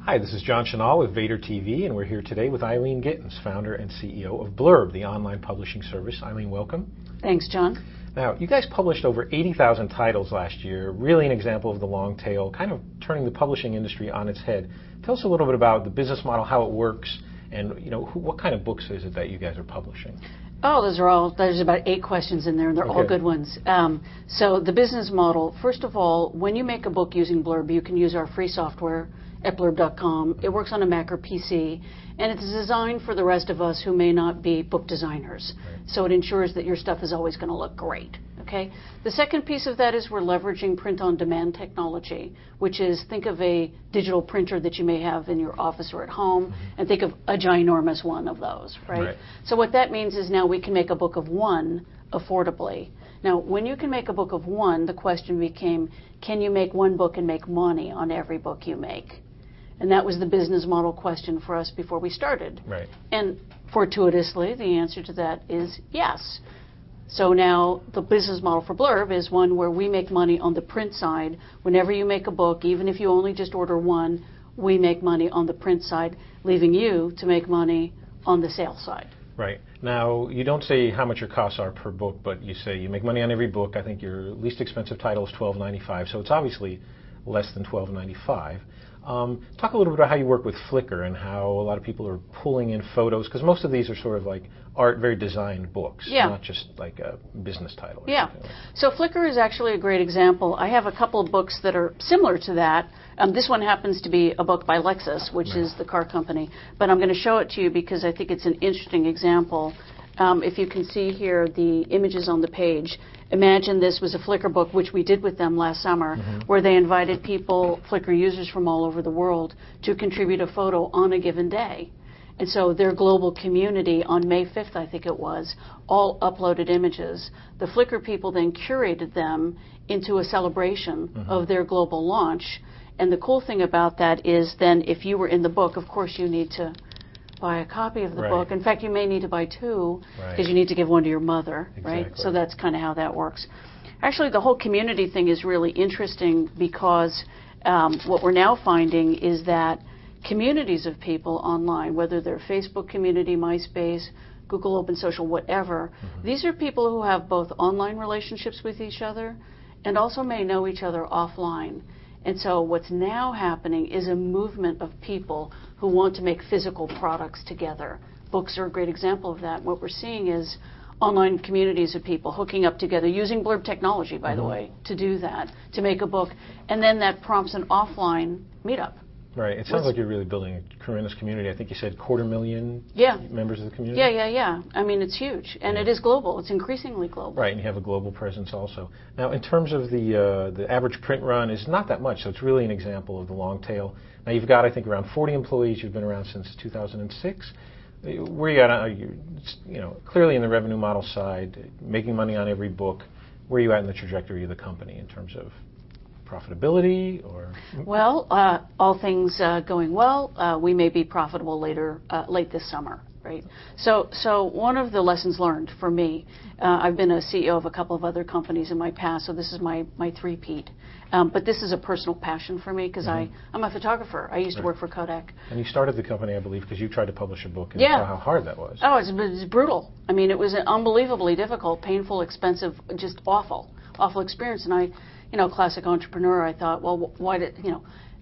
Hi, this is John Chenal with Vader TV, and we're here today with Eileen Gittins, founder and CEO of Blurb, the online publishing service. Eileen, welcome. Thanks, John. Now, you guys published over 80,000 titles last year, really an example of the long tail, kind of turning the publishing industry on its head. Tell us a little bit about the business model, how it works, and what kind of books is it that you guys are publishing? Oh, there's about 8 questions in there, and they're all good ones. So the business model, first of all, when you make a book using Blurb, you can use our free software at blurb.com. It works on a Mac or PC, and it's designed for the rest of us who may not be book designers. Right. So it ensures that your stuff is always going to look great. Okay. The second piece of that is we're leveraging print-on-demand technology, which is, think of a digital printer that you may have in your office or at home, and think of a ginormous one of those, right? So what that means is now we can make a book of one affordably. Now, when you can make a book of one, the question became, can you make one book and make money on every book you make? And that was the business model question for us before we started. Right. And fortuitously, the answer to that is yes. So now the business model for Blurb is one where we make money on the print side. Whenever you make a book, even if you only just order one, we make money on the print side, leaving you to make money on the sales side. Right. Now, you don't say how much your costs are per book, but you say you make money on every book. I think your least expensive title is $12.95, so it's obviously less than $12.95. Talk a little bit about how you work with Flickr and how a lot of people are pulling in photos, because most of these are sort of like art, very designed books, not just like a business title. Yeah. So Flickr is actually a great example. I have a couple of books that are similar to that. This one happens to be a book by Lexus, which is the car company. But I'm going to show it to you because I think it's an interesting example. If you can see here the images on the page, imagine this was a Flickr book, which we did with them last summer, where they invited people, Flickr users from all over the world, to contribute a photo on a given day. And so their global community on May 5th, I think it was, all uploaded images. The Flickr people then curated them into a celebration of their global launch. And the cool thing about that is then if you were in the book, of course you need to buy a copy of the book. In fact, you may need to buy 2 because you need to give one to your mother, right? So that's kind of how that works. Actually, the whole community thing is really interesting because what we're now finding is that communities of people online, whether they're Facebook community, MySpace, Google Open Social, whatever, these are people who have both online relationships with each other and also may know each other offline. And so what's now happening is a movement of people who want to make physical products together. Books are a great example of that. What we're seeing is online communities of people hooking up together, using Blurb technology, by the way, to do that, to make a book. And then that prompts an offline meetup. Right. It sounds like you're really building a tremendous community. I think you said 250,000 members of the community? Yeah. I mean, it's huge. And it is global. It's increasingly global. Right, and you have a global presence also. Now, in terms of the average print run is not that much, so it's really an example of the long tail. Now, you've got, I think, around 40 employees. You've been around since 2006. Where you at? Are you, clearly in the revenue model side, making money on every book. Where are you at in the trajectory of the company in terms of profitability or? Well, all things going well, we may be profitable late this summer, right? So one of the lessons learned for me, I've been a CEO of a couple of other companies in my past, so this is my three-peat. But this is a personal passion for me because I'm a photographer. I used to work for Kodak. And you started the company, I believe, because you tried to publish a book and saw how hard that was. Oh, it's brutal. I mean, it was unbelievably difficult, painful, expensive, just awful experience. And classic entrepreneur, I thought, well, why did,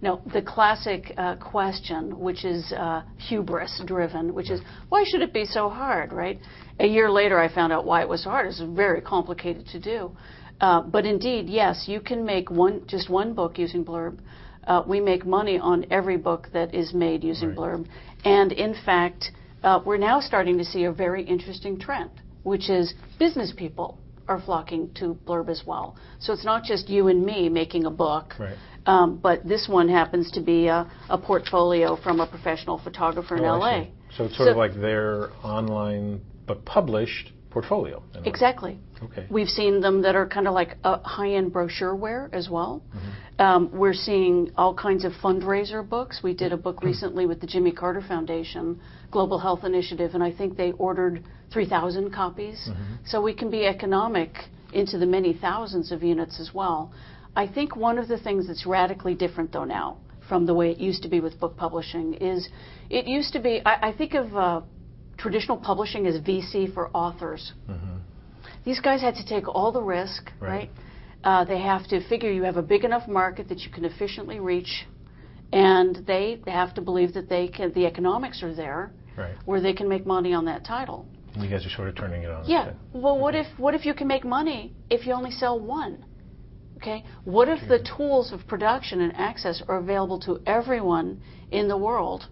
the classic question, which is hubris-driven, which is, why should it be so hard, right? A year later, I found out why it was so hard. It was very complicated to do. But indeed, yes, you can make just one book using Blurb. We make money on every book that is made using Blurb. And in fact, we're now starting to see a very interesting trend, which is business people are flocking to Blurb as well. So it's not just you and me making a book, but this one happens to be a portfolio from a professional photographer in LA. So it's sort of like their online but published portfolio. Exactly. Okay. We've seen them that are kind of like high-end brochureware as well. We're seeing all kinds of fundraiser books. We did a book recently with the Jimmy Carter Foundation Global Health Initiative, and I think they ordered 3,000 copies. So we can be economic into the many thousands of units as well. I think one of the things that's radically different, though, now from the way it used to be with book publishing. Is it used to be, I think of traditional publishing as VC for authors. Mm-hmm. These guys had to take all the risk, right? They have to figure you have a big enough market that you can efficiently reach, and they have to believe that the economics are there, where they can make money on that title. And you guys are sort of turning it on. Yeah. Well, what if you can make money if you only sell one? Okay. What if the tools of production and access are available to everyone in the world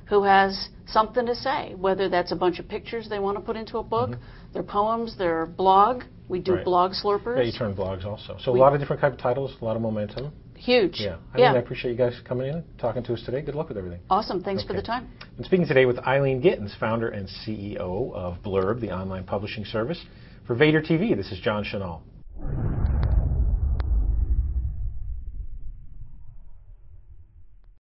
who has something to say, whether that's a bunch of pictures they want to put into a book, their poems, their blog. We do blog slurpers. Yeah, you turn blogs also. So a lot of different type of titles, a lot of momentum. Huge. Yeah. I appreciate you guys coming in, talking to us today. Good luck with everything. Awesome. Thanks for the time. I'm speaking today with Eileen Gittins, founder and CEO of Blurb, the online publishing service. For Vader TV, this is John Chenal.